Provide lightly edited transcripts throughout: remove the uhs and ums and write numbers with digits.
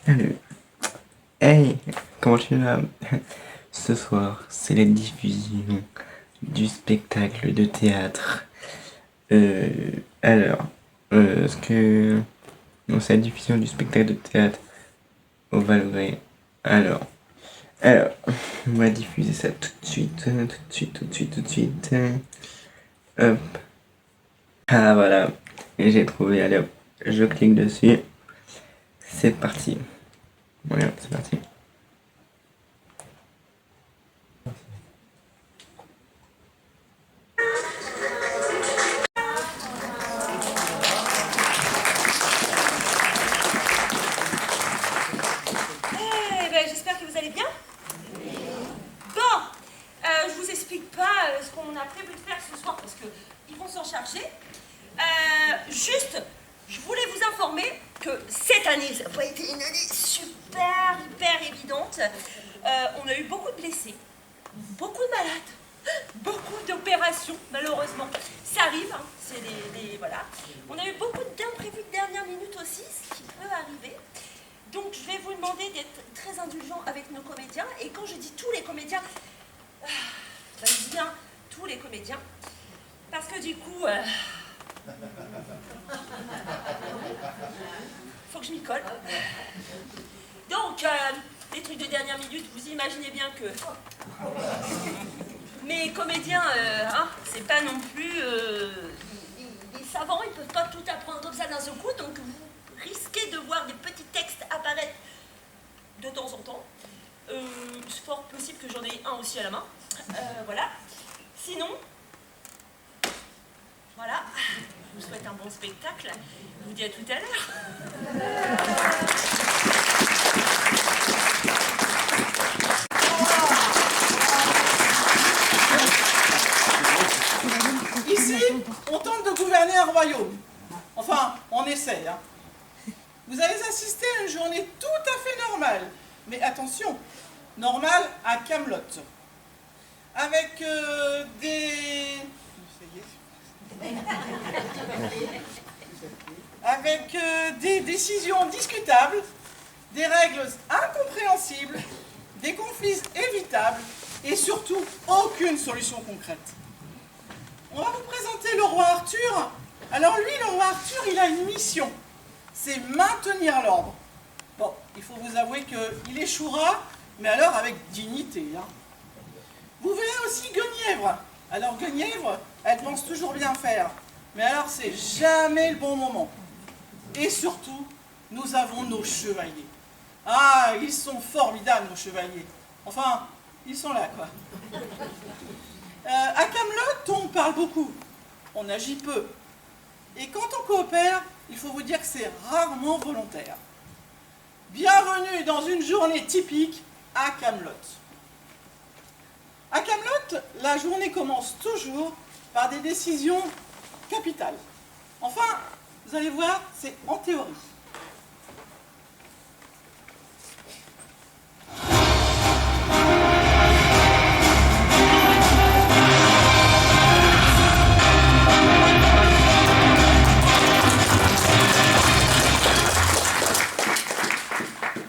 Salut. Hey, comment tu vas? Ce soir, c'est la diffusion du spectacle de théâtre. Euh, alors, est-ce que... Non, c'est la diffusion du spectacle de théâtre au Valvré. Alors, on va diffuser ça tout de suite, tout de suite. Hop. Ah, voilà. Et j'ai trouvé, allez hop, je clique dessus. C'est parti. Voilà, c'est parti. J'espère que vous allez bien. Bon, je vous explique pas ce qu'on a prévu de faire ce soir parce qu'ils vont s'en charger. Juste, je voulais vous informer que cette année, ça n'a pas été une année hyper évidente. On a eu beaucoup de blessés, beaucoup de malades, beaucoup d'opérations, malheureusement. Ça arrive, hein, c'est voilà. On a eu beaucoup d'imprévus de dernière minute aussi, ce qui peut arriver. Donc je vais vous demander d'être très indulgent avec nos comédiens. Et quand je dis tous les comédiens, je dis bien tous les comédiens. Parce que du coup, faut que je m'y colle. Donc, les trucs de dernière minute, vous imaginez bien que mes comédiens, c'est pas non plus des savants, ils peuvent pas tout apprendre comme ça d'un seul coup. Donc vous risquez de voir des petits textes apparaître de temps en temps. C'est fort possible que j'en ai un aussi à la main. Voilà. Sinon, voilà. Je vous souhaite un bon spectacle. Je vous dis à tout à l'heure. Ici, on tente de gouverner un royaume. Enfin, on essaie, hein. Vous allez assister à une journée tout à fait normale. Mais attention, normale à Camelot. Avec des décisions discutables, des règles incompréhensibles, des conflits évitables et surtout aucune solution concrète. On va vous présenter le roi Arthur. Alors lui, le roi Arthur, il a une mission. C'est maintenir l'ordre. Bon, il faut vous avouer qu'il échouera, mais alors avec dignité, hein. Vous verrez aussi Guenièvre. Alors Guenièvre, elle pense toujours bien faire. Mais alors c'est jamais le bon moment. Et surtout, nous avons nos chevaliers. Ah, ils sont formidables, nos chevaliers. Enfin, ils sont là, quoi. À Camelot, on parle beaucoup. On agit peu. Et quand on coopère, il faut vous dire que c'est rarement volontaire. Bienvenue dans une journée typique à Camelot. À Camelot, la journée commence toujours par des décisions capitales. Enfin, vous allez voir, c'est en théorie.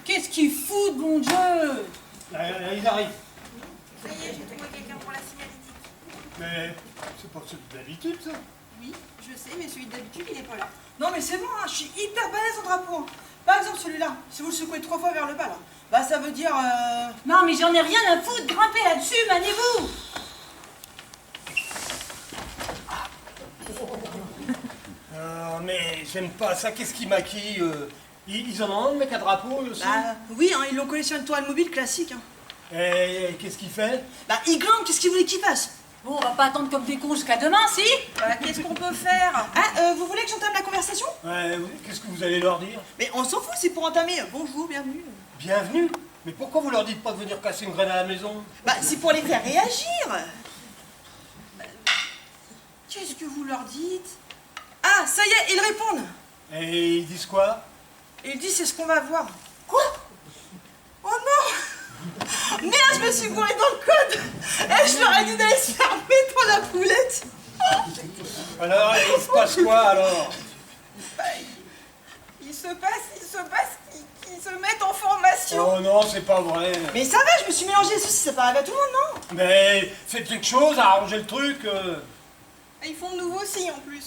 Qu'est-ce qu'ils foutent, bon Dieu? Ils arrivent. Ça y est, j'ai trouvé quelqu'un pour la signalétique. Mais c'est pas celui d'habitude, ça. Oui, je sais, mais celui d'habitude, il n'est pas là. Non, mais c'est bon, hein, je suis hyper balèze en drapeau. Hein. Par exemple, celui-là, si vous le secouez 3 fois vers le bas, là, bah ça veut dire... Non, mais j'en ai rien à foutre, grimpez là-dessus, manez-vous. Mais j'aime pas ça. Qu'est-ce qui maquille ils en ont un, le mec à drapeau, eux aussi. Bah oui, hein, ils l'ont collé sur une toile mobile classique. Hein. Et qu'est-ce qu'il fait? Bah il grimpe, qu'est-ce qu'il voulait qu'il fasse? Bon, on va pas attendre comme des cons jusqu'à demain, si? Bah qu'est-ce qu'on peut faire? Ah, vous voulez que j'entame la conversation? Ouais, qu'est-ce que vous allez leur dire? Mais on s'en fout, c'est pour entamer. Bonjour, bienvenue. Bienvenue. Mais pourquoi vous leur dites pas de venir casser une graine à la maison? Bah c'est pour les faire réagir. Bah, qu'est-ce que vous leur dites? Ah, ça y est, ils répondent. Et ils disent quoi? Ils disent c'est ce qu'on va voir. Quoi? Oh non! Merde, je me suis gourée dans le code! Eh, je leur ai dit d'aller se faire mettre dans la poulette! Alors, il se passe quoi alors? Bah, il se passe qu'ils se mettent en conversation. Oh non, c'est pas vrai. Mais ça va, je me suis mélangé les saucisses, ça peut arriver à tout le monde, non? Mais faites quelque chose, arrangez le truc. Et ils font de nouveau aussi, en plus.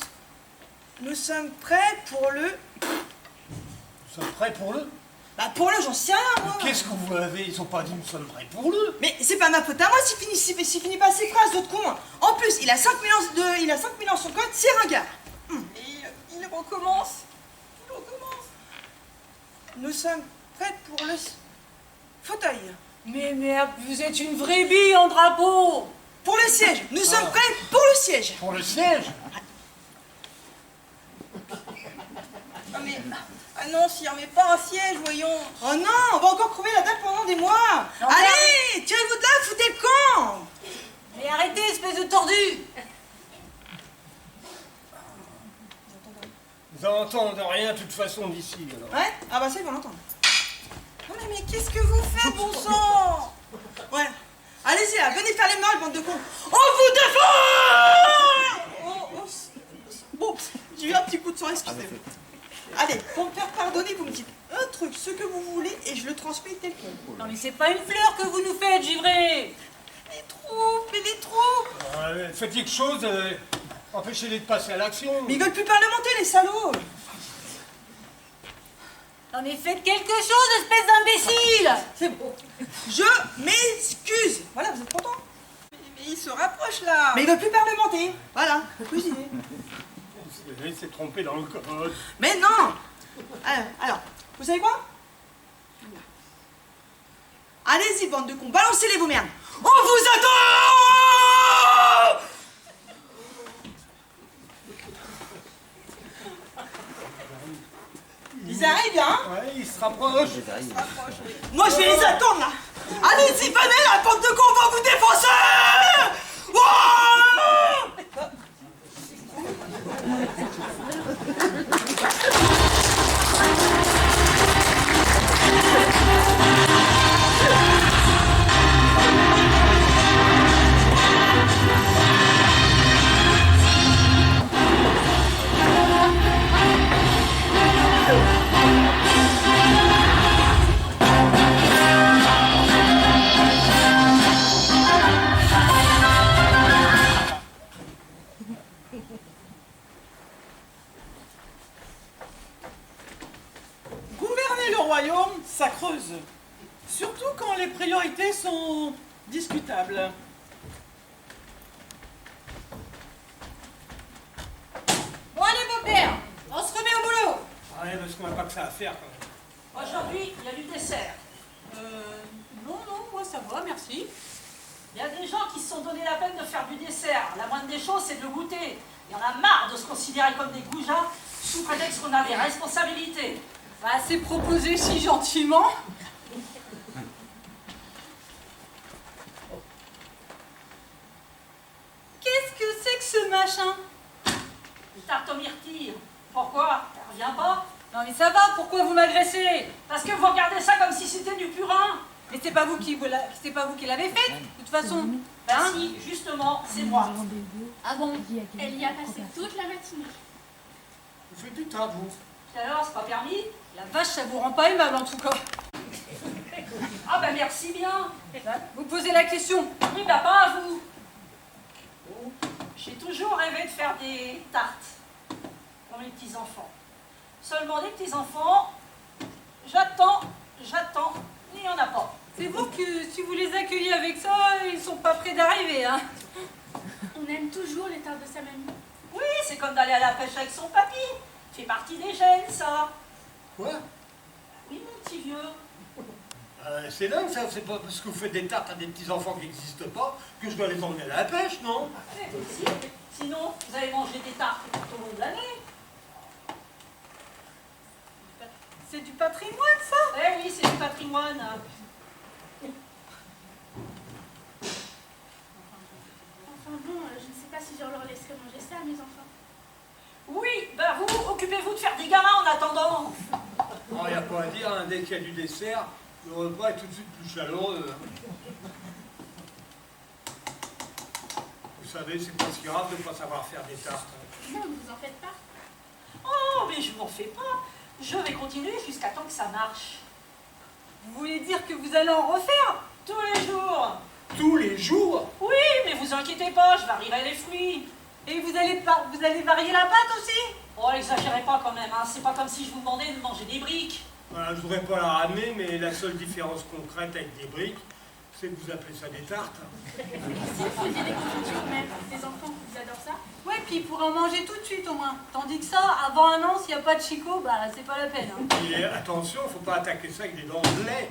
Nous sommes prêts pour le... Nous sommes prêts pour le... Bah pour le, j'en sais rien, moi. Qu'est-ce que vous avez? Ils ont pas dit nous sommes prêts pour le... Mais c'est pas ma faute à moi s'il finit pas ses phrases, d'autres con. En plus, il a 5000 ans son code, c'est ringard. Et il recommence. Il recommence. Nous sommes prêts pour le fauteuil. Mais merde, vous êtes une vraie bille en drapeau. Pour le siège. Nous sommes prêts pour le siège. Pour le siège? Ah mais... Ah non, s'il remet pas un siège, voyons. Oh non, on va encore crever la dalle pendant des mois. Non, Allez, tirez-vous de là, foutez le camp. Mais arrêtez, espèce de tordu. Vous n'entendez rien de toute façon d'ici, alors. Ouais. Ah bah ça, ils vont l'entendre. Non mais qu'est-ce que vous faites, bon sang? Ouais. Allez-y là, venez faire les morts, bande de cons. On vous défend. Bon, j'ai eu un petit coup de sang, excusez-moi. Allez, pour me faire pardonner, vous me dites un truc, ce que vous voulez, et je le transmets tel quel. Non mais c'est pas une fleur que vous nous faites, givré. Les troupes, et les troupes. Faites quelque chose, empêchez-les de passer à l'action. Mais ils veulent plus parlementer, les salauds. Non mais faites quelque chose, espèce d'imbécile. C'est bon. Je m'excuse. Voilà, vous êtes contents? Mais il se rapproche là. Mais ils veulent plus parlementer. Voilà, plus idée. Il s'est trompé dans le code. Mais non. Alors, vous savez quoi? Allez-y, bande de cons, balancez-les vos merdes. On vous attend. Ils arrivent, hein? Ouais, il se rapproche. Moi, je vais les attendre, là. Allez-y, venez, la bande de cons, on va vous défoncer. Wouah. Gouverner le royaume, ça creuse. Surtout quand les priorités sont discutables. Bon allez beau-père, on se remet au boulot. Ouais, parce qu'on n'a pas que ça à faire quand même. Aujourd'hui, il y a du dessert. Non, moi ça va, merci. Il y a des gens qui se sont donné la peine de faire du dessert. La moindre des choses, c'est de le goûter. Il y en a marre de se considérer comme des goujats sous prétexte qu'on a des responsabilités. Bah c'est proposé si gentiment. Qu'est-ce que c'est que ce machin? Une tarte aux myrtilles. Pourquoi? Elle revient pas? Non mais ça va, pourquoi vous m'agressez? Parce que vous regardez ça comme si c'était du purin. Mais c'est pas vous qui l'avez faite, de toute façon. Ben si, justement, c'est moi. Ah bon? Elle y a passé toute la matinée. Vous faites du tas, vous. Et alors, c'est pas permis? La vache, ça vous rend pas aimable en tout cas. Ah ben merci bien. Vous posez la question. Oui, ben pas à vous. J'ai toujours rêvé de faire des tartes pour mes petits-enfants. Seulement des petits-enfants, j'attends, il n'y en a pas. C'est vous que si vous les accueillez avec ça, ils sont pas prêts d'arriver, hein. On aime toujours les tartes de sa mamie. Oui, c'est comme d'aller à la pêche avec son papy. Fait partie des gènes, ça. Quoi? Oui, mon petit vieux. C'est dingue ça, c'est pas parce que vous faites des tartes à des petits-enfants qui n'existent pas que je dois les emmener à la pêche, non? Eh, si. Sinon, vous allez manger des tartes tout au long de l'année. C'est du patrimoine, ça. Eh oui, c'est du patrimoine. Enfin bon, je ne sais pas si je leur laisserai manger ça à mes enfants. Oui, ben vous, occupez-vous de faire des gamins en attendant. Il n'y a pas à dire, hein, dès qu'il y a du dessert, le repas est tout de suite plus chaleureux. Vous savez, c'est pas si grave de ne pas savoir faire des tartes. Non, ne vous en faites pas. Oh, mais je m'en fais pas. Je vais continuer jusqu'à temps que ça marche. Vous voulez dire que vous allez en refaire? Tous les jours. Tous les jours? Oui, mais vous inquiétez pas, je varierai les fruits. Et vous allez varier la pâte aussi? Oh, exagérez pas quand même, hein. C'est pas comme si je vous demandais de manger des briques. Voilà, je voudrais pas la ramener, mais la seule différence concrète avec des briques, c'est que vous appelez ça des tartes. Si vous faisiez des confitures, même, les enfants, ils adorent ça. Ouais, puis ils pourraient en manger tout de suite au moins. Tandis que ça, avant un an, s'il n'y a pas de chicot, bah c'est pas la peine. Hein. Et attention, faut pas attaquer ça avec des dents de lait.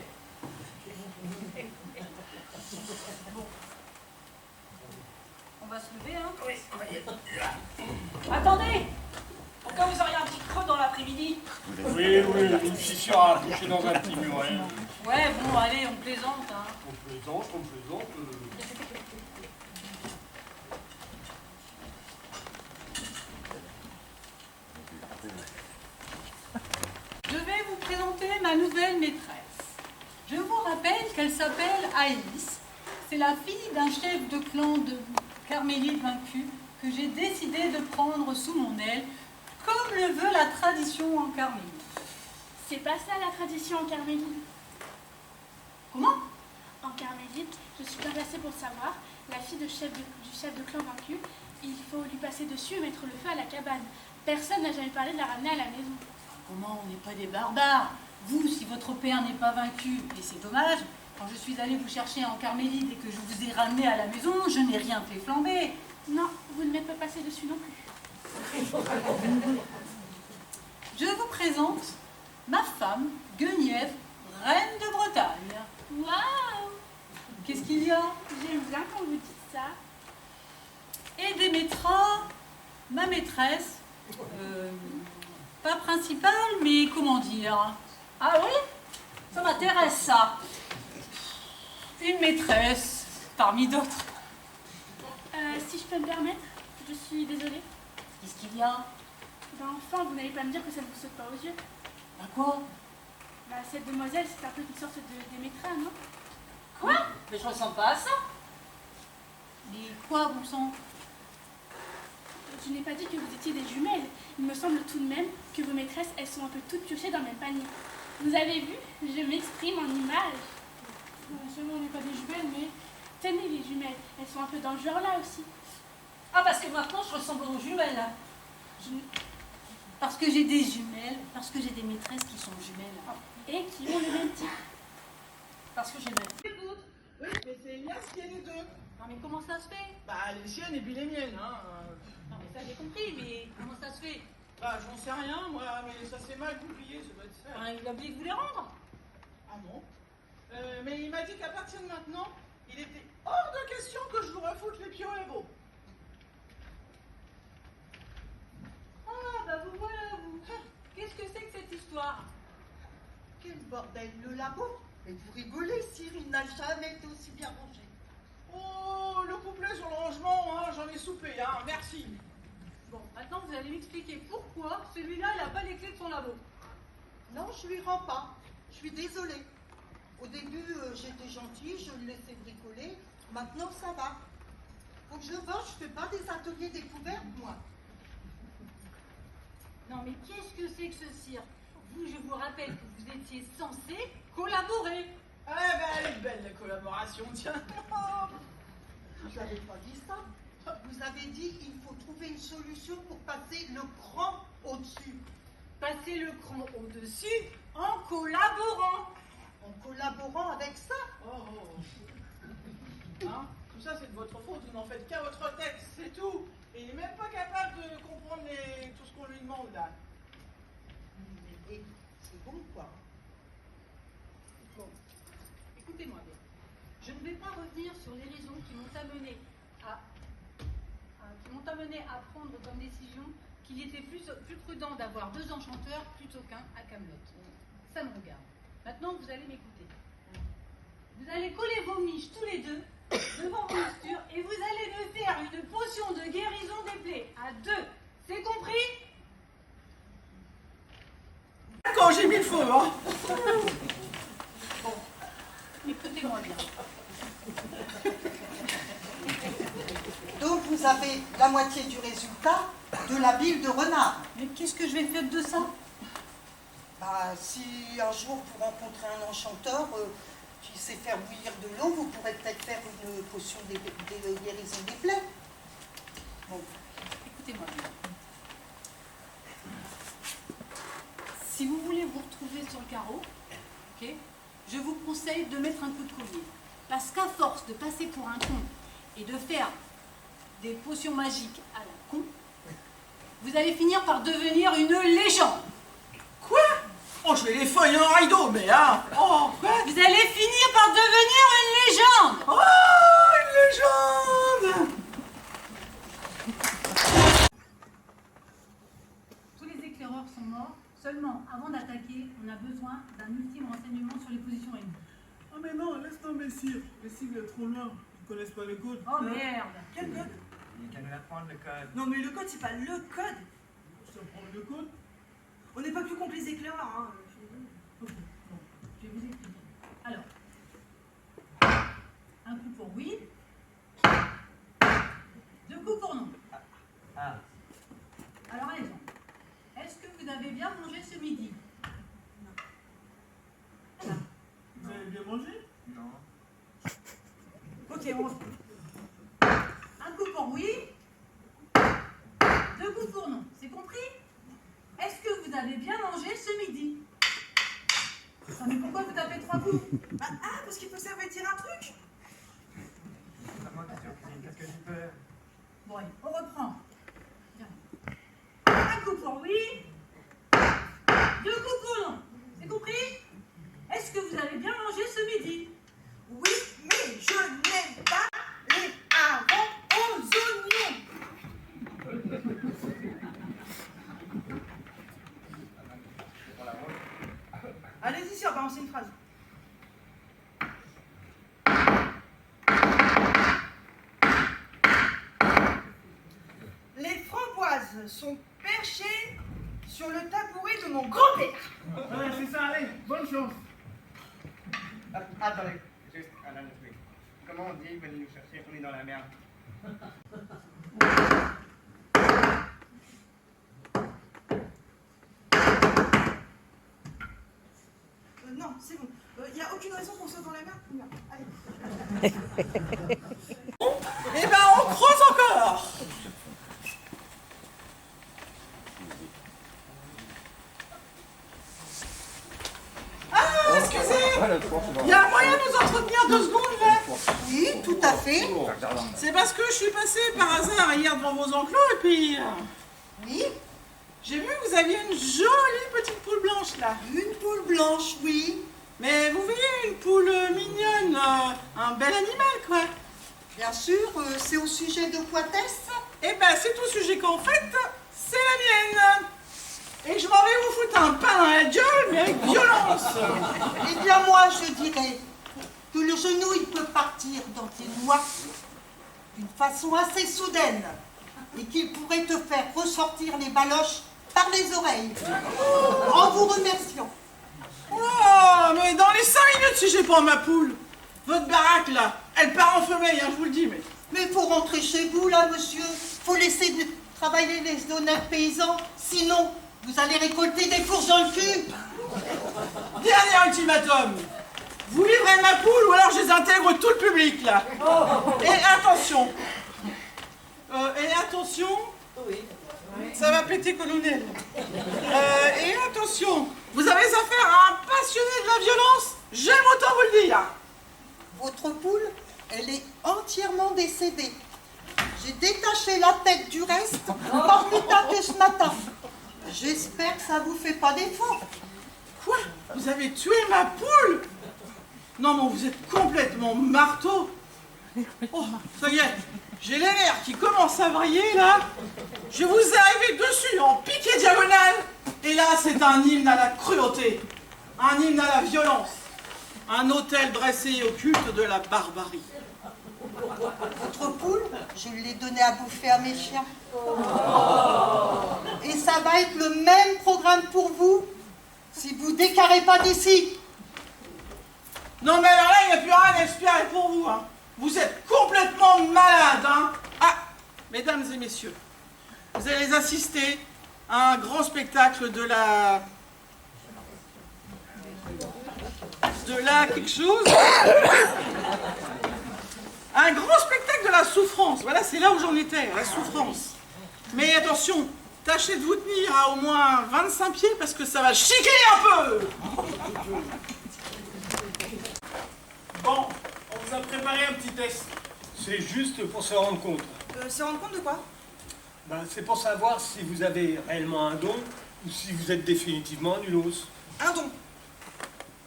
On va se lever, hein? Attendez! Pourquoi vous auriez un petit creux dans l'après-midi? Oui, une fissure à accrocher dans un petit muret. Ouais, bon, allez, on plaisante, hein. On plaisante. Je vais vous présenter ma nouvelle maîtresse. Je vous rappelle qu'elle s'appelle Aïs. C'est la fille d'un chef de clan de Carmélites vaincus que j'ai décidé de prendre sous mon aile, comme le veut la tradition en Carmélite. C'est pas ça la tradition en Carmélite. Comment? En Carmélite, je suis bien placée pour le savoir, la fille du chef de clan vaincu, il faut lui passer dessus et mettre le feu à la cabane. Personne n'a jamais parlé de la ramener à la maison. Comment on n'est pas des barbares? Vous, si votre père n'est pas vaincu, et c'est dommage, quand je suis allée vous chercher en Carmélite et que je vous ai ramené à la maison, je n'ai rien fait flamber. Non, vous ne m'êtes pas passé dessus non plus. Je vous présente ma femme, Guenièvre, reine de Bretagne. Waouh! Qu'est-ce qu'il y a? J'aime bien quand vous dites ça. Et Démétra, ma maîtresse, pas principale, mais comment dire? Ah oui? Ça m'intéresse, ça. Une maîtresse, parmi d'autres. Si je peux me permettre, je suis désolée. Qu'est-ce qu'il y a? Ben enfin, vous n'allez pas me dire que ça ne vous saute pas aux yeux. Bah quoi? Bah cette demoiselle, c'est un peu une sorte de Démétra, non? Quoi? Mais je ressemble pas à ça. Mais quoi, bon sang? Je n'ai pas dit que vous étiez des jumelles. Il me semble tout de même que vos maîtresses, elles sont un peu toutes piochées dans le même panier. Vous avez vu? Je m'exprime en images. Seulement, on n'est pas des jumelles, mais tenez les jumelles. Elles sont un peu dans le genre là aussi. Ah, parce que maintenant, je ressemble aux jumelles. Parce que j'ai des jumelles, parce que j'ai des maîtresses qui sont jumelles. Et qui ont le même type. Parce que j'ai même. Oui, mais c'est Elias qui est les deux. Non mais comment ça se fait? Bah, les siennes et puis les miennes, hein. Non mais ça j'ai compris, mais comment ça se fait? Bah, j'en sais rien, moi, mais ça s'est mal goupillé, ça doit être ça. Enfin, il a oublié de vous les rendre. Ah bon? Mais il m'a dit qu'à partir de maintenant, il était hors de question que je vous refoute les pieds au labo. Ah bah vous voilà vous. Qu'est-ce que c'est que cette histoire? Quel bordel, le labo? Mais vous rigolez, Cyril, il n'a jamais été aussi bien rangé. Oh, le couplet sur le rangement, hein, j'en ai soupé, hein, merci. Bon, maintenant vous allez m'expliquer pourquoi celui-là il n'a pas les clés de son labo. Non, je lui rends pas. Je suis désolée. Au début, j'étais gentille, je le laissais bricoler. Maintenant, ça va. Faut que je vote, je fais pas des ateliers découvertes, moi. Non mais qu'est-ce que c'est que ce cirque? Vous, je vous rappelle que vous étiez censé collaborer. Ah ben, elle est belle la collaboration, tiens. Je n'avais pas dit ça. Vous avez dit il faut trouver une solution pour passer le cran au-dessus. Passer le cran au-dessus en collaborant. En collaborant avec ça. Oh. Hein, tout ça, c'est de votre faute, vous n'en faites qu'à votre tête, c'est tout. Et il n'est même pas capable de comprendre tout ce qu'on lui demande là. Et c'est bon, quoi. Bon, écoutez-moi bien. Je ne vais pas revenir sur les raisons qui m'ont amené à prendre comme décision qu'il était plus prudent d'avoir 2 enchanteurs plutôt qu'un à Camelot. Ça me regarde. Maintenant, vous allez m'écouter. Vous allez coller vos miches tous les deux devant vos mixtures et vous allez me faire une potion de guérison des plaies à 2. C'est compris? Quand j'ai mis le feu, hein. Bon, écoutez-moi bien. Donc vous avez la moitié du résultat de la bile de renard. Mais qu'est-ce que je vais faire de ça? Bah, Bah, si un jour vous rencontrez un enchanteur qui sait faire bouillir de l'eau, vous pourrez peut-être faire une potion de guérison des plaies. Bon. Écoutez-moi. Si vous voulez vous retrouver sur le carreau, ok, je vous conseille de mettre un coup de collier. Parce qu'à force de passer pour un con et de faire des potions magiques à la con, vous allez finir par devenir une légende. Quoi? Oh, je vais les feuilles en rideau, mais hein. Oh, quoi? Vous allez finir par devenir une légende. Oh, une légende! Tous les éclaireurs sont morts. Seulement, avant d'attaquer, on a besoin d'un ultime renseignement sur les positions ennemies. Oh mais non, laisse tomber, sire. Les cibles sont trop loin. Ils connaissent pas le code. Oh merde! Quel code? Il qu'à nous apprendre le code. Non, mais le code, c'est pas le code. Ça prend le code. On n'est pas plus con que les éclaireurs, hein. Ok, bon, je vais vous expliquer. Alors, un coup pour oui, deux coups pour non. Ah. Alors allez-y. Est-ce que vous avez bien mangé ce midi? Vous avez bien mangé? Non. Ok, on refait. Un coup pour oui, deux coups pour non. C'est compris? Est-ce que vous avez bien mangé ce midi? Non mais pourquoi vous tapez trois coups? Parce qu'il faut savoir tirer un truc. C'est moi qui suis en cuisine, qu'est-ce que j'ai peur? Bon, allez, on reprend. Bien. Un coup pour oui, deux coups pour non. C'est compris? Est-ce que vous avez bien mangé ce midi? Oui, mais je n'aime pas les harengs aux oignons. Allez-y, sire, balancez une phrase. Les framboises sont perchées sur le tabouret de mon grand-père. Ouais, c'est ça, allez, bonne chance. Attendez, juste un truc. Comment on dit venez nous chercher, on est dans la merde? Non, c'est bon. Il n'y a aucune raison qu'on soit dans la merde. Non, allez. Eh ben, on creuse encore. Ah, excusez. Il y a un moyen de nous entretenir 2 secondes, là? Oui, tout à fait. C'est parce que je suis passée par hasard hier devant vos enclos et puis... Oui, j'ai vu que vous aviez une jolie petite poule blanche, là. une poule blanche, oui. Mais vous voyez, une poule mignonne, un bel animal, quoi. Bien sûr, c'est au sujet de quoi est-ce? Eh ben, c'est tout sujet qu'en fait, c'est la mienne. Et je m'en vais vous foutre un pain dans la gueule, mais avec violence. Eh bien, moi, je dirais que le genou, il peut partir dans tes doigts d'une façon assez soudaine et qu'il pourrait te faire ressortir les baloches par les oreilles en vous remerciant. Oh, mais dans les 5 minutes, si j'ai pas ma poule, votre baraque, là, elle part en femelle, hein, je vous le dis, mais... Mais il faut rentrer chez vous, là, monsieur. Faut laisser travailler les honnêtes paysans, sinon vous allez récolter des fourches dans le cul. Dernier ultimatum. Vous livrez ma poule ou alors je les intègre tout le public, là. Et attention. Ça va péter, colonel. Et attention, vous avez affaire à un passionné de la violence, j'aime autant vous le dire. Votre poule, elle est entièrement décédée. J'ai détaché la tête du reste, pas plus tard que ce matin. J'espère que ça vous fait pas défaut. Quoi? Vous avez tué ma poule? Non, mais vous êtes complètement marteau. Oh, ça y est, j'ai les nerfs qui commencent à vriller, là. Je vous ai arrivé dessus en piqué diagonale. Et là, c'est un hymne à la cruauté. Un hymne à la violence. Un autel dressé au culte de la barbarie. Votre poule, je l'ai donnée à bouffer à mes chiens. Et ça va être le même programme pour vous, si vous décarrez pas d'ici. Non, mais alors là, il n'y a plus rien à espérer pour vous, hein. Vous êtes complètement malade, hein. Ah, mesdames et messieurs, vous allez assister à un grand spectacle de la de là quelque chose. Un grand spectacle de la souffrance. Voilà, c'est là où j'en étais, la souffrance. Mais attention, tâchez de vous tenir à au moins 25 pieds parce que ça va chiquer un peu. Bon, on vous a préparé un petit test. C'est juste pour se rendre compte. Se rendre compte de quoi? Ben, c'est pour savoir si vous avez réellement un don ou si vous êtes définitivement nulos. Un don.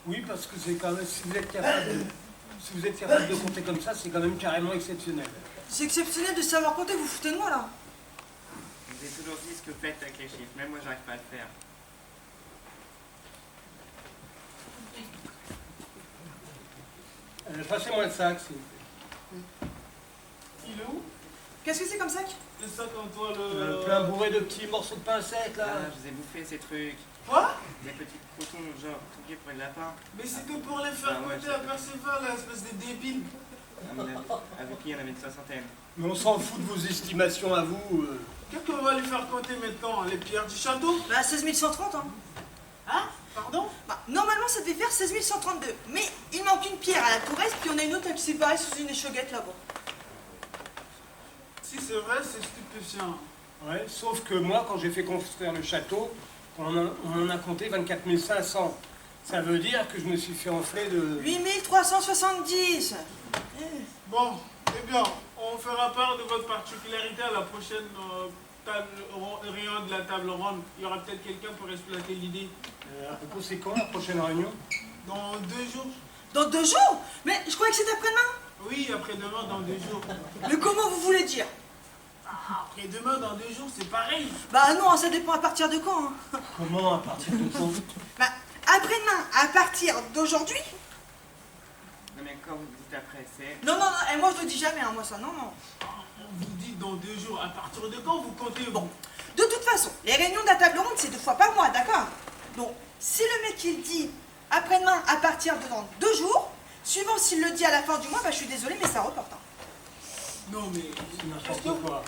Oui, parce que c'est quand même, si vous êtes capable de compter comme ça, c'est quand même carrément exceptionnel. C'est exceptionnel de savoir compter, vous foutez de moi là. Je vous ai toujours dit ce que vous faites avec les chiffres, même moi j'arrive pas à le faire. Passez-moi le sac, s'il vous plaît. Il est où? Qu'est-ce que c'est comme sac? Le sac en toile. Plein bourré de petits morceaux de pain sec, là. Ah, je vous ai bouffé ces trucs. Quoi? Des petits croutons, genre, truqués pour les lapins. Mais c'était pour les faire Ah ouais, compter à Perceval, là, espèce de débile. Avec qui on avait une soixantaine. Mais on s'en fout de vos estimations à vous. Qu'est-ce qu'on va lui faire compter maintenant? Les pierres du château? Bah 16 130 hein. Hein? Pardon? Bah, normalement ça devait faire 16 132. Mais il manque une pierre à la tour est, puis on a une autre qui s'est barrée sous une échauguette là-bas. Si c'est vrai, c'est stupéfiant. Ouais, sauf que moi, quand j'ai fait construire le château, on en a compté 24 500. Ça veut dire que je me suis fait enfler de... 8 370. Bon, eh bien, on fera part de votre particularité à la prochaine réunion de la table ronde. Il y aura peut-être quelqu'un pour exploiter l'idée. À propos, c'est quand la prochaine réunion? Dans 2 jours. Dans 2 jours? Mais je croyais que c'était après-demain. Oui, après-demain, dans 2 jours. Mais comment vous voulez dire? Après-demain, dans 2 jours, c'est pareil. Bah non, ça dépend à partir de quand. Hein. Comment, à partir de quand? Bah après-demain, à partir d'aujourd'hui. Non mais quand vous dites après, c'est... Non, non, non, et moi je le dis jamais, hein, moi ça, non, non. On vous dit dans 2 jours. À partir de quand vous comptez? Bon, de toute façon, les réunions de la table ronde, c'est 2 fois par mois, d'accord? Donc, si le mec il dit après-demain à partir de dans 2 jours, suivant s'il le dit à la fin du mois, bah je suis désolée, mais ça reporte. Hein. Non, mais C'est n'importe quoi.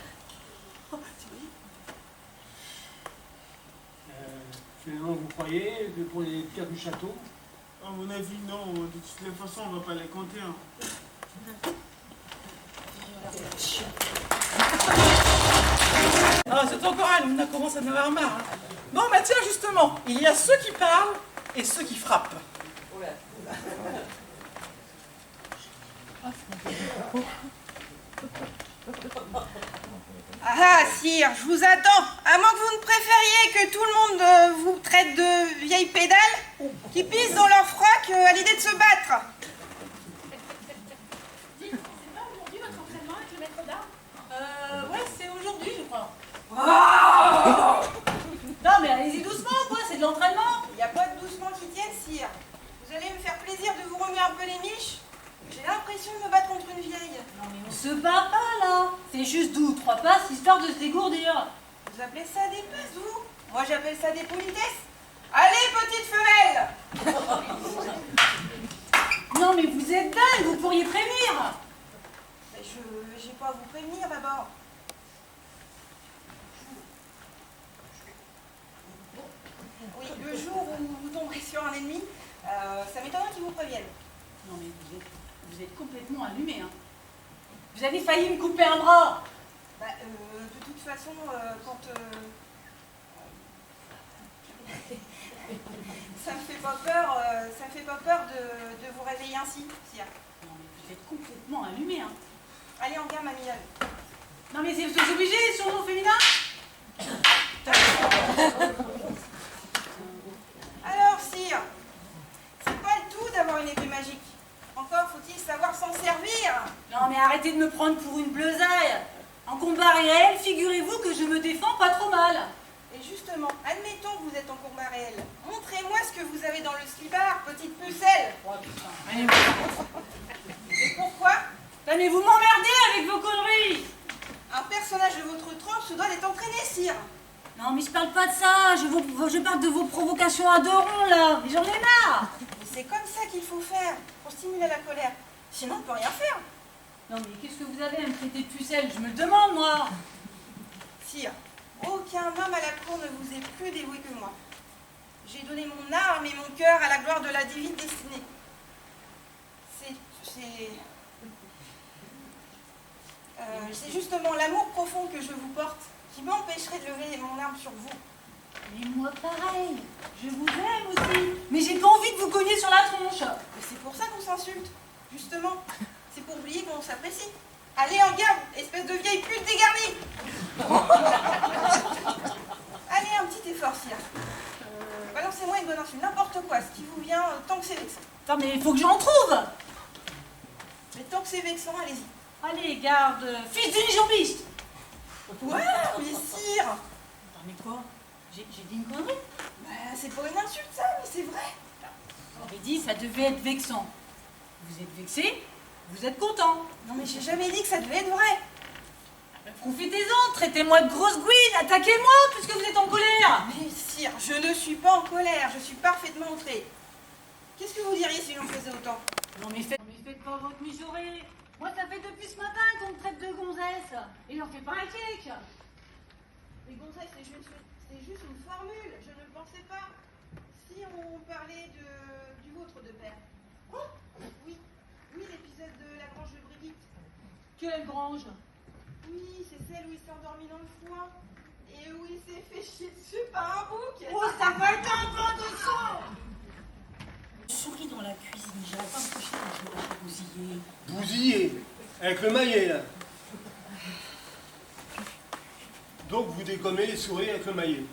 Finalement, vous croyez que pour les pierres du château? à mon avis, non. De toute façon, on va pas les compter. Hein. Ah, c'est encore un, on a commencé à en avoir marre. Hein. Bon, bah tiens, justement, il y a ceux qui parlent et ceux qui frappent. Ah, sire, je vous attends. À moins que vous ne préfériez que tout le monde vous traite de vieilles pédales qui pissent dans leur froc à l'idée de se battre. Dites, c'est pas aujourd'hui votre entraînement avec le maître d'armes? Ouais, c'est aujourd'hui, je crois. Oh Non, mais allez-y doucement, quoi, c'est de l'entraînement. Il n'y a pas de doucement qui tienne, sire. Vous allez me faire plaisir de vous remuer un peu les miches. J'ai l'impression de me battre contre une vieille. Non, mais on se bat pas, là. C'est juste 2 ou 3 passes, histoire de se dégourdir. Vous appelez ça des passes, vous? Moi, j'appelle ça des politesses. Allez, petite femelle! Non, mais vous êtes dingue, vous pourriez prévenir. Mais j'ai pas à vous prévenir, d'abord. Oui, le jour où vous tomberez sur un ennemi, ça m'étonnerait qu'il vous prévienne. Non, mais vous êtes complètement allumé, hein. Vous avez failli me couper un bras. Bah, de toute façon, quand... ça me fait pas peur de vous réveiller ainsi, sire. Non, mais vous êtes complètement allumé, hein. Allez, en garde, mamie. Non, mais c'est obligé, surnom féminin. Alors, sire, c'est pas le tout d'avoir une épée magique. Encore faut-il savoir s'en servir. Non, mais arrêtez de me prendre pour une bleusaille. En combat réel, figurez-vous que je me défends pas trop mal. Et justement, admettons que vous êtes en combat réel. Montrez-moi ce que vous avez dans le slibard, petite pucelle. Oh, putain. Et pourquoi? Ah, mais vous m'emmerdez avec vos conneries. Un personnage de votre trempe se doit d'être entraîné, sire. Non, mais je parle pas de ça. Je parle de vos provocations à 2 ronds, là. Mais j'en ai marre. Et c'est comme ça qu'il faut faire, pour stimuler la colère. Sinon, on ne peut rien faire. Non, mais qu'est-ce que vous avez à me traiter de pucelle? Je me le demande, moi. Sire, aucun homme à la cour ne vous est plus dévoué que moi. J'ai donné mon âme et mon cœur à la gloire de la divine destinée. C'est justement l'amour profond que je vous porte qui m'empêcherait de lever mon arme sur vous. Mais moi pareil, je vous aime aussi, mais j'ai pas envie de vous cogner sur la tronche. Et c'est pour ça qu'on s'insulte, justement. C'est pour oublier qu'on s'apprécie. Allez, en garde, espèce de vieille pute dégarnie. Allez, un petit effort, Sire. Balancez-moi une bonne insulte, n'importe quoi, ce qui vous vient, tant que c'est vexant. Attends, mais il faut que j'en trouve. Mais tant que c'est vexant, allez-y. Allez, garde, fils d'une jambiste. Ouais, mais Sire. Attends, mais quoi? J'ai dit une connerie? Bah, c'est pas une insulte, ça, mais c'est vrai. J'avais dit, ça devait être vexant. Vous êtes vexé, vous êtes content. Non, mais j'ai jamais dit que ça devait être vrai. Profitez-en, traitez-moi de grosse gouine, attaquez-moi puisque vous êtes en colère. Mais Sire, je ne suis pas en colère, je suis parfaitement outrée. Qu'est-ce que vous diriez si j'en faisais autant? Non mais faites pas votre mijaurée. Moi ça fait depuis ce matin qu'on me traite de gonzesse. Et j'en fais pas un cake. Les gonzesses, c'est juste une formule, je ne le pensais pas. Si on parlait du vôtre de père. Quoi? Oui, l'épisode de la grange de Brigitte. Quelle grange? Oui, c'est celle où il s'est endormi dans le foin et où il s'est fait chier dessus par un bouc. Oh, ça va être un bain de sang. Souris dans la cuisine, j'arrive pas à me coucher quand je me lâche bousiller. Bousiller, avec le maillet là. Donc vous dégommez les souris avec le maillet.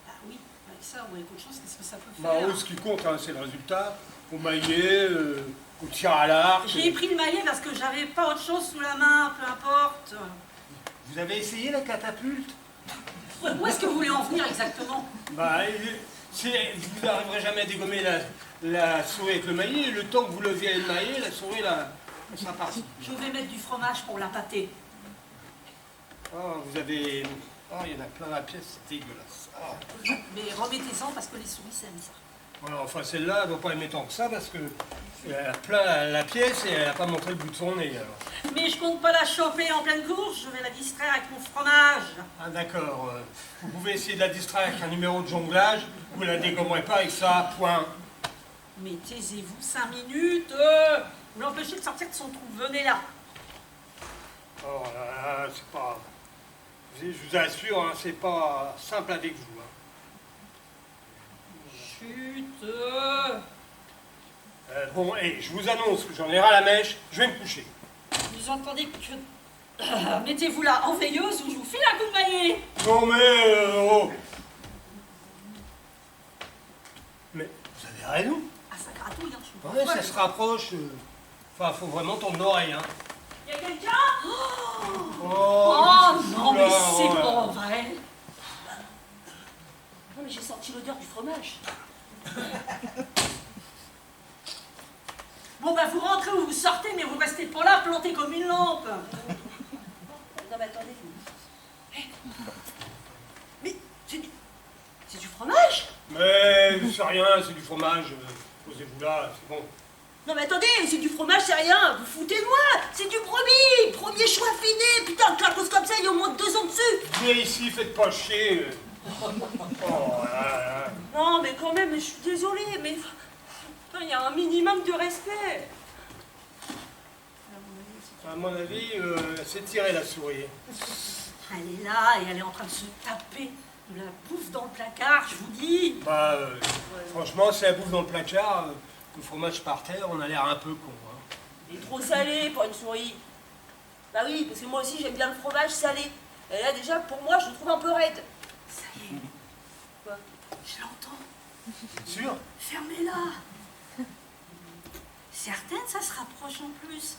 Ah oui, avec ça, on a beaucoup de chance, qu'est-ce que ça peut Bah faire? oui, ce qui compte, hein, c'est le résultat. Au maillet, au tir à l'arc. J'ai pris le maillet parce que j'avais pas autre chose sous la main, peu importe. Vous avez essayé la catapulte? Où est-ce que vous voulez en venir exactement? Bah, vous n'arriverez jamais à dégommer la souris avec le maillet. Le temps que vous leviez le maillet, la souris, là, elle sera partie. Je vais mettre du fromage pour la pâter. Oh, vous avez... Oh, il y en a plein la pièce, c'est dégueulasse. Oh. Mais remettez-en parce que les souris s'aiment ça. Ouais, enfin, celle-là, elle ne doit pas aimer tant que ça parce que elle a plein la pièce et elle n'a pas montré le bout de son nez. Alors. Mais je compte pas la choper en pleine course, je vais la distraire avec mon fromage. Ah d'accord, vous pouvez essayer de la distraire avec un numéro de jonglage, vous la dégommerez pas avec ça, point. Mais taisez-vous 5 minutes, vous l'empêchez de sortir de son trou, venez là. Oh là là, c'est pas... Je vous assure, hein, c'est pas simple avec vous. Hein. Chut. Bon, et je vous annonce que j'en ai ras la mèche, je vais me coucher. Vous entendez que... Mettez-vous là en veilleuse ou je vous file un coup de maillet. Non mais... oh. Mais vous avez raison. Ah, ça gratouille, hein, je suis pas Ouais, folle. ça se rapproche. Enfin, faut vraiment tendre l'oreille. Hein. Y a quelqu'un? Oh, non, mais c'est là, pas vrai. Non, mais j'ai senti l'odeur du fromage. Bon, bah, vous rentrez ou vous sortez, mais vous restez pas là, planté comme une lampe. Non, mais attendez. Mais c'est du fromage? Mais c'est rien, c'est du fromage. Posez-vous là, c'est bon. Non, mais attendez, c'est du fromage, c'est rien. Vous foutez de moi. C'est du brebis. Premier choix affiné. Putain, quelque chose comme ça, il y a au moins 2 ans dessus. Venez ici, faites pas chier. Oh là là. Non, mais quand même, je suis désolée, mais il y a un minimum de respect. À mon avis, c'est tiré la souris. Elle est là et elle est en train de se taper de la bouffe dans le placard, je vous dis. Bah, franchement, c'est la bouffe dans le placard. Le fromage par terre, on a l'air un peu con. Hein. Il est trop salé pour une souris. Bah oui, parce que moi aussi j'aime bien le fromage salé. Et là déjà, pour moi, je le trouve un peu raide. Ça y est. Quoi? Je l'entends. Sûr? Fermez-la. Certaines, ça se rapproche en plus.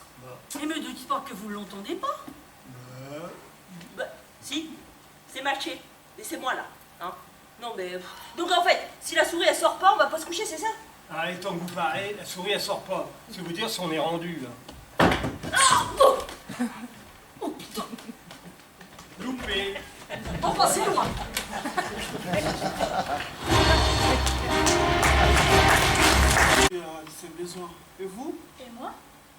Et me dites pas que vous ne l'entendez pas. Bah, si, c'est matché. Laissez-moi là. Hein. Non mais... Donc en fait, si la souris elle sort pas, on va pas se coucher, c'est ça? Allez, tant que vous parlez, la souris elle sort pas. C'est vous dire si on est rendu là. Oh putain. Loupé. Enfin, c'est loin. C'est besoin. Et vous? Et moi?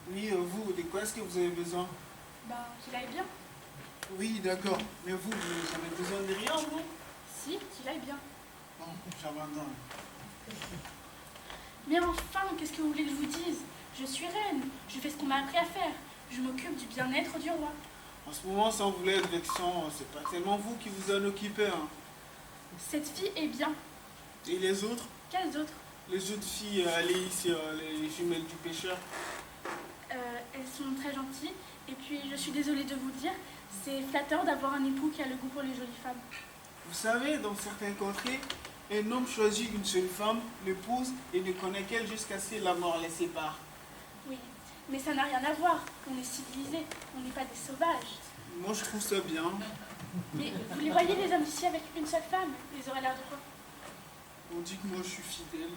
Oui, vous, de quoi est-ce que vous avez besoin? Bah, qu'il aille bien. Oui, d'accord. Mais vous avez besoin de rien, vous? Si, qu'il aille bien. Bon, j'abandonne. Mais enfin, qu'est-ce que vous voulez que je vous dise? Je suis reine. Je fais m'a appris à faire. Je m'occupe du bien-être du roi. En ce moment, sans vouloir être vexant, c'est pas tellement vous qui vous en occupez. Hein. Cette fille est bien. Et les autres? Quelles autres? Les autres filles, Alice, les jumelles du pêcheur. Elles sont très gentilles. Et puis, je suis désolée de vous dire, c'est flatteur d'avoir un époux qui a le goût pour les jolies femmes. Vous savez, dans certains contrées, un homme choisit une seule femme, l'épouse, et ne connaît qu'elle jusqu'à ce que la mort les sépare. Oui, mais ça n'a rien à voir. On est civilisés, on n'est pas des sauvages. Moi, je trouve ça bien. Mais vous les voyez, les hommes ici, avec une seule femme? Ils auraient l'air de quoi? On dit que moi, je suis fidèle.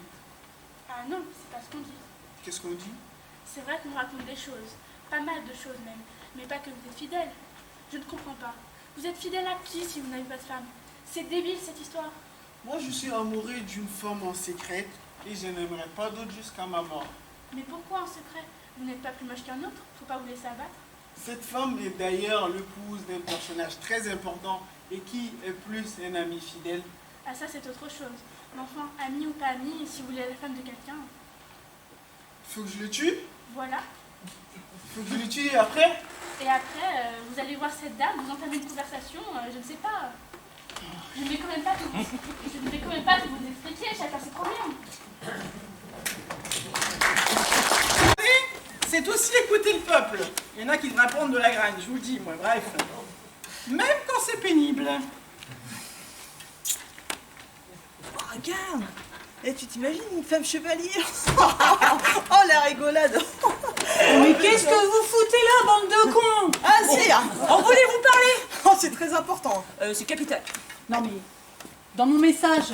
Ah non, c'est pas ce qu'on dit. Qu'est-ce qu'on dit? C'est vrai qu'on raconte des choses, pas mal de choses même, mais pas que vous êtes fidèle. Je ne comprends pas. Vous êtes fidèle à qui si vous n'avez pas de femme? C'est débile cette histoire. Moi, je suis amoureux d'une femme en secret et je n'aimerais pas d'autre jusqu'à ma mort. Mais pourquoi en secret? Vous n'êtes pas plus moche qu'un autre? Faut pas vous laisser abattre? Cette femme est d'ailleurs l'épouse d'un personnage très important et qui est plus un ami fidèle. Ah ça c'est autre chose. Mais enfin, ami ou pas ami, si vous voulez la femme de quelqu'un... Faut que je le tue? Voilà. Faut que je le tue et après? Et après, vous allez voir cette dame, vous entamez une conversation, je ne sais pas. Je ne vais quand même pas tout vous expliquer, chacun ses problèmes. C'est aussi écouter le peuple. Il y en a qui devraient prendre de la graine, je vous le dis, moi, bref. Même quand c'est pénible. Oh, regarde! Et tu t'imagines une femme chevalier? Oh, la rigolade! Mais qu'est-ce que vous foutez là, bande de cons? Ah, si! On voulait vous parler. Oh, c'est très important. C'est capital. Non mais, dans mon message,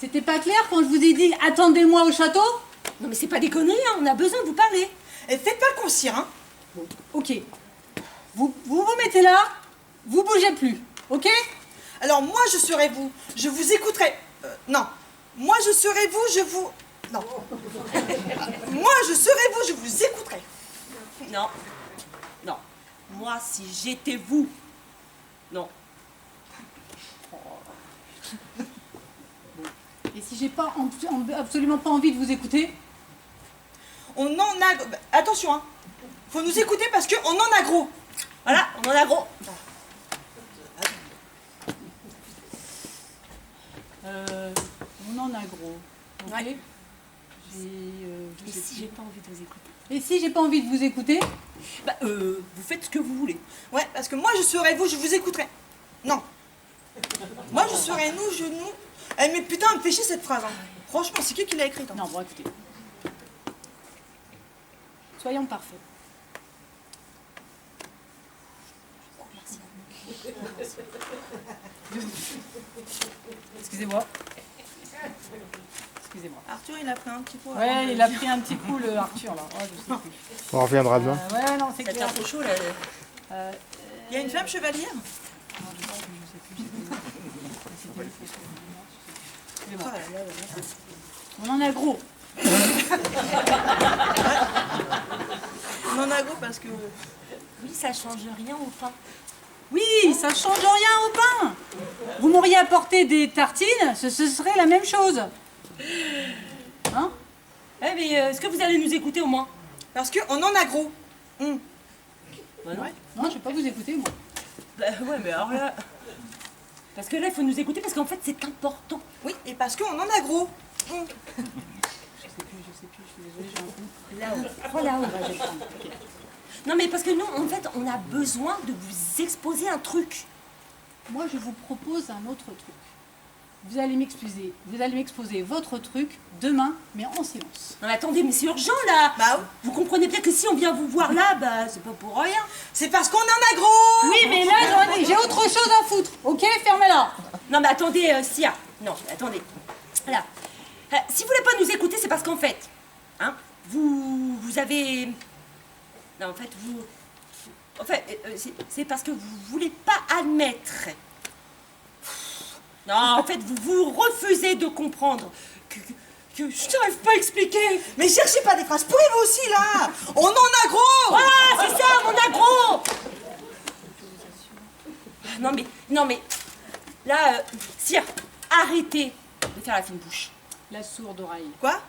c'était pas clair quand je vous ai dit « Attendez-moi au château » ? Non mais c'est pas des conneries, hein, on a besoin de vous parler. Et faites pas le concierge, hein? Bon, ok. Vous mettez là, vous bougez plus, ok? Alors moi je serai vous, je vous écouterai. Non. Moi je serai vous, je vous... Non. Moi je serai vous, je vous écouterai. Non. Non. Moi si j'étais vous. Non. Et si j'ai pas absolument pas envie de vous écouter? On en a... Attention, hein. Faut nous écouter parce qu'on en a gros. Voilà, on en a gros. On en a gros. Ok. Ouais. Et si j'ai pas envie de vous écouter? Et si j'ai pas envie de vous écouter? Bah, vous faites ce que vous voulez. Ouais, parce que moi je serai vous, je vous écouterai. Non. Moi je serai nous, je nous... Eh mais putain, elle me fait chier cette phrase. Hein. Franchement, c'est qui l'a écrite? Hein. Non, bon écoutez. Soyons parfaits. Excusez-moi. Excusez-moi. Arthur, il a pris un petit coup. Ouais, il a pris un petit coup, le Arthur, là. Oh, je sais plus. On reviendra demain. Ouais, non, c'est Ça clair. tient trop chaud, là. Il y a une femme chevalière? Bon. On en a gros. On en a gros parce que... Oui, ça change rien au pain. Oui, ça change rien au pain. Vous m'auriez apporté des tartines, ce serait la même chose. Hein? Eh mais est-ce que vous allez nous écouter au moins? Parce qu'on en a gros. Bah non. Ouais. Non, je vais pas vous écouter, moi. Bah ouais, mais alors là... Parce que là, il faut nous écouter parce qu'en fait, c'est important. Oui, et parce qu'on en a gros. Je sais plus, je suis désolée, j'ai un coup. Là-haut. Oh, là-haut. Ouais, j'ai le temps. Ok. Non mais parce que nous, en fait, on a besoin de vous exposer un truc. Moi, je vous propose un autre truc. Vous allez m'exposer votre truc demain, mais en silence. Non mais attendez, mais c'est urgent là. Bah oui. Vous comprenez bien que si on vient vous voir là, bah c'est pas pour rien. C'est parce qu'on en a gros. Oui, mais là, j'ai autre chose à foutre. Ok, fermez-la. Non mais attendez, Sia. Non, attendez. Là. Si vous voulez pas nous écouter, c'est parce qu'en fait, hein, vous avez... Non, en fait, c'est parce que vous voulez pas admettre. Non, en fait, vous refusez de comprendre que je n'arrive pas à expliquer. Mais cherchez pas des phrases pourries vous aussi là. On en a gros. Voilà, c'est ça, on a gros. Non mais, là, Sia, arrêtez de faire la fine bouche. La sourde oreille. Quoi?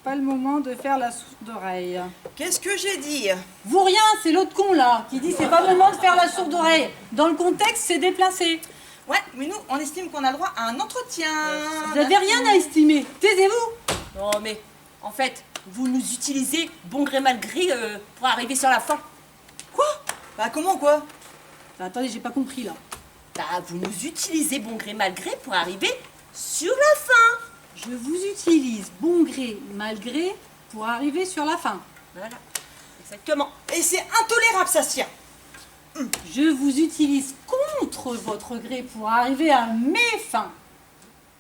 pas le moment de faire la sourde oreille. Qu'est-ce que j'ai dit? Vous rien, c'est l'autre con là, qui dit c'est pas le moment de faire la sourde oreille. Dans le contexte, c'est déplacé. Ouais, mais nous, on estime qu'on a le droit à un entretien. Vous n'avez rien à estimer, taisez-vous. Non, mais en fait, vous nous utilisez bon gré mal gré pour arriver sur la fin. Quoi? Bah comment quoi? Bah, attendez, j'ai pas compris là. Bah, vous nous utilisez bon gré mal gré pour arriver sur la fin. Je vous utilise bon gré mal gré pour arriver sur la fin. Voilà, exactement. Et c'est intolérable, ça se tient. Je vous utilise contre votre gré pour arriver à mes fins.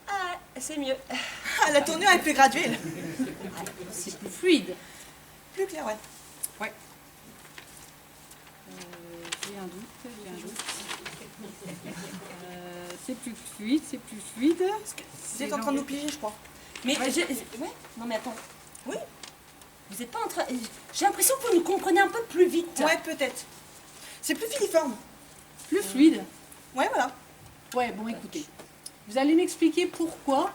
Ah, c'est mieux. Ah, la tournure est plus graduelle. C'est plus fluide. Plus clair, ouais. Ouais. J'ai un doute. C'est plus fluide, c'est plus fluide. Vous êtes en train de nous piéger, je crois. Mais ouais. Ouais. Non mais attends. Oui. Vous êtes pas en train. J'ai l'impression que vous nous comprenez un peu plus vite. Ouais, peut-être. C'est plus filiforme. Plus fluide. Ouais, voilà. Ouais, bon, écoutez. Vous allez m'expliquer pourquoi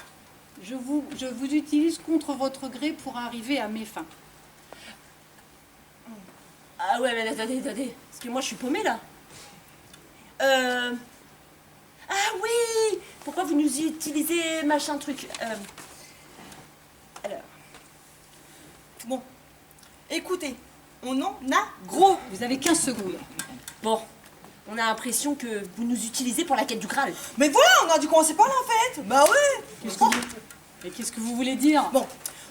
je vous utilise contre votre gré pour arriver à mes fins. Ah ouais, mais attendez. Parce que moi, je suis paumée, là. Ah oui! Pourquoi vous nous utilisez machin truc? Alors. Bon. Écoutez, on en a gros. Vous avez 15 secondes. Bon. On a l'impression que vous nous utilisez pour la quête du Graal. Mais voilà, on a dû commencer par là, en fait. Bah ouais. Qu'est-ce que vous voulez dire? Bon.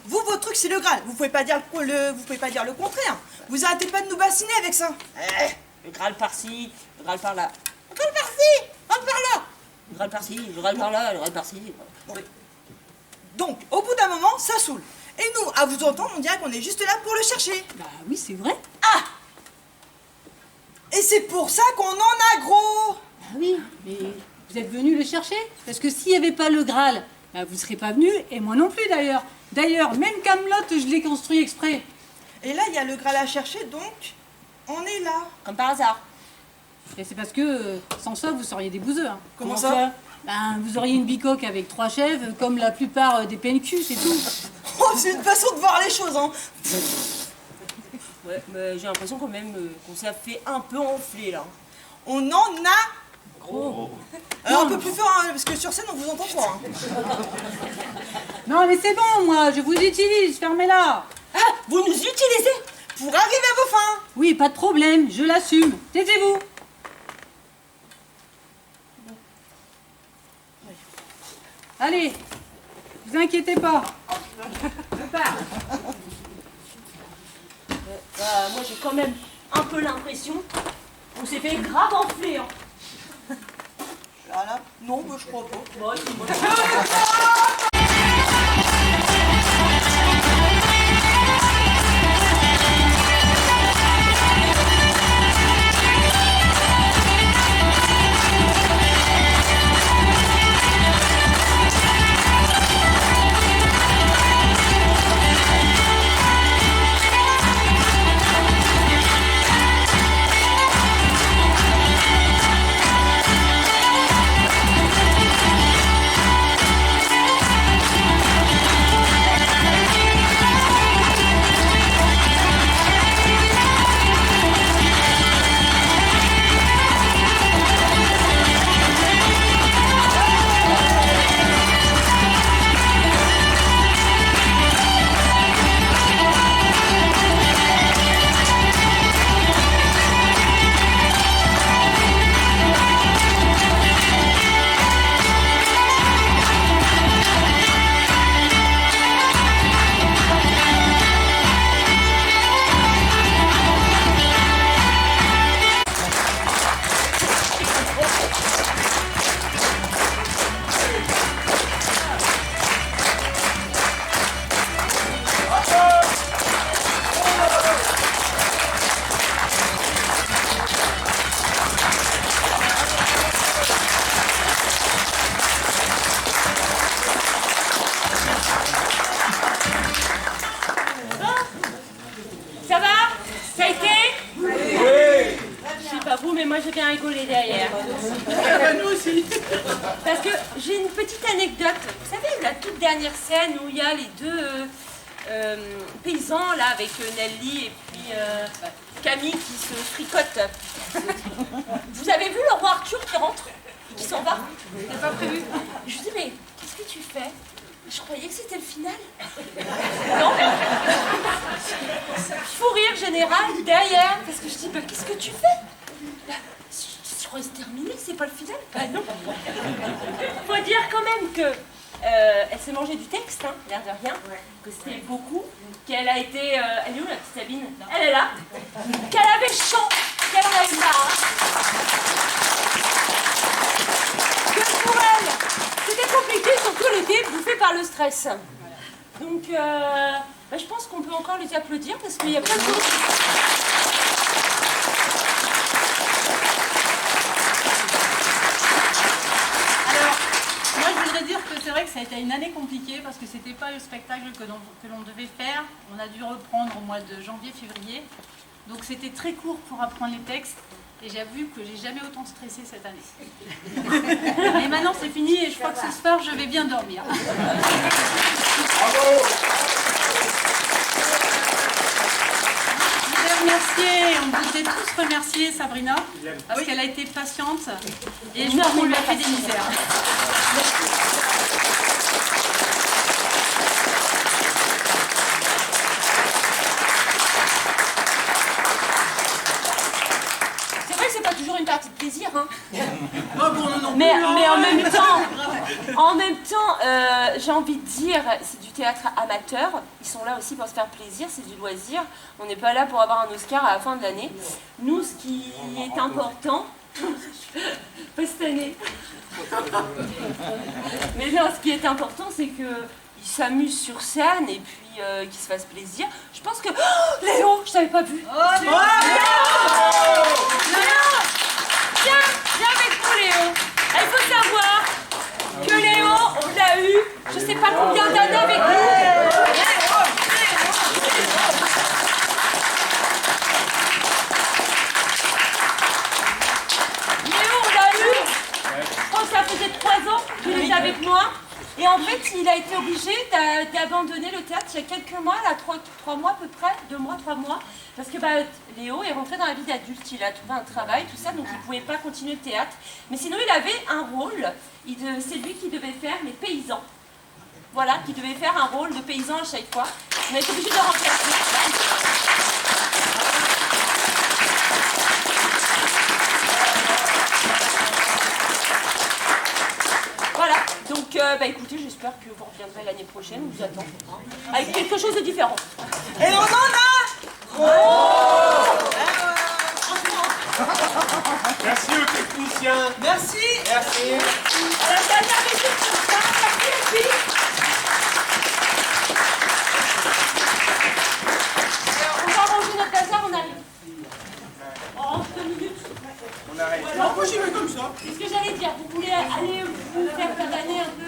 Vous, votre truc, c'est le Graal. Vous pouvez pas dire vous pouvez pas dire le contraire. Vous arrêtez pas de nous bassiner avec ça. Le Graal par-ci, le Graal par-là. Le Graal par-ci, le Graal par-là. Le Graal par-ci, le Graal par-là, le Graal par-ci. Bon. Donc, au bout d'un moment, ça saoule. Et nous, à vous entendre, on dirait qu'on est juste là pour le chercher. Bah oui, c'est vrai. Ah! Et c'est pour ça qu'on en a gros. Ah oui, mais vous êtes venu le chercher? Parce que s'il n'y avait pas le Graal, bah, vous ne serez pas venu, et moi non plus d'ailleurs. D'ailleurs, même Camelot, je l'ai construit exprès. Et là, il y a le Graal à chercher, donc on est là. Comme par hasard. Et c'est parce que sans ça, vous seriez des bouseux. Hein. Comment ça? Ben, vous auriez une bicoque avec 3 chèvres, comme la plupart des PNQ, c'est tout. Oh, c'est une façon de voir les choses, hein. Ouais, mais j'ai l'impression quand même qu'on s'est fait un peu enfler, là. On en a gros. Alors, un peu plus fort, hein, parce que sur scène, on vous entend pas. Hein. Non, mais c'est bon, moi, je vous utilise, fermez-la. Ah, vous nous utilisez pour arriver à vos fins. Oui, pas de problème, je l'assume. Taisez-vous. Allez, vous inquiétez pas. Je pars. Moi, j'ai quand même un peu l'impression qu'on s'est fait grave enfler. Hein. Voilà. Non, bah, je crois pas. Bon, c'est bon. Ça va? Ça a été? Oui. Je sais pas vous, mais moi j'ai bien rigolé derrière. Nous aussi. Parce que j'ai une petite anecdote. Vous savez, la toute dernière scène où il y a les deux paysans, là, avec Nelly et puis Camille qui se fricote. Vous avez vu le roi Arthur qui rentre et qui s'en va? C'était pas prévu. Je lui dis, mais qu'est-ce que tu fais? Je croyais que c'était le final. Non. Fou rire général derrière, parce que je dis, bah, qu'est-ce que tu fais? Je croyais que c'était terminé, c'est pas le final. Bah non. Faut dire quand même que elle s'est mangée du texte, hein, l'air de rien, que c'était beaucoup, qu'elle a été... elle est où la petite Sabine? Elle est là. Qu'elle avait chaud, qu'elle en avait marre. Que pour elle, c'était compliqué, surtout l'été, bouffé par le stress. Donc, bah, je pense qu'on peut encore les applaudir parce qu'il y a plein de choses. Dire que c'est vrai que ça a été une année compliquée parce que c'était pas le spectacle que l'on devait faire. On a dû reprendre au mois de janvier-février. Donc c'était très court pour apprendre les textes et j'avoue que j'ai jamais autant stressé cette année. Mais maintenant c'est fini et je crois que ce soir je vais bien dormir. Bravo! Je voudrais remercier, on voudrait tous remercier Sabrina parce qu'elle a été patiente et je crois qu'on lui a fait des misères. C'est vrai que c'est pas toujours une partie de plaisir, hein. Mais en même temps, j'ai envie de dire, c'est du théâtre amateur. Ils sont là aussi pour se faire plaisir, c'est du loisir. On n'est pas là pour avoir un Oscar à la fin de l'année. Nous, ce qui est important, pas cette année. Mais non, ce qui est important, c'est qu'ils s'amusent sur scène et puis qu'ils se fassent plaisir. Je pense que... Oh, Léo, je t'avais pas vu. Oh, Léo! Viens avec nous, Léo. Il faut savoir que Léo, on l'a eu, je sais pas combien d'années avec nous. Léo, on l'a eu. Je pense que ça faisait 3 ans qu'il était avec moi. Et en fait, il a été obligé d'abandonner le théâtre il y a quelques mois, là, 3 mois à peu près, 2 mois, 3 mois. Parce que Léo est rentré dans la vie d'adulte, il a trouvé un travail, tout ça, donc il ne pouvait pas continuer le théâtre. Mais sinon, il avait un rôle, c'est lui qui devait faire les paysans. Voilà, qui devait faire un rôle de paysan à chaque fois. On a été obligé de le remplacer. Voilà, donc écoutez, j'espère que vous reviendrez l'année prochaine, on vous attend, hein, avec quelque chose de différent. Et on en a! Merci aux techniciens. Merci. Merci. À la dernière visite pour ça, merci les filles. Alors, on va ranger notre bazar, on arrive. On rentre 2 minutes. On arrête. Alors, Moi j'y vais comme ça. c'est ce que j'allais dire, vous voulez aller vous faire padaner un peu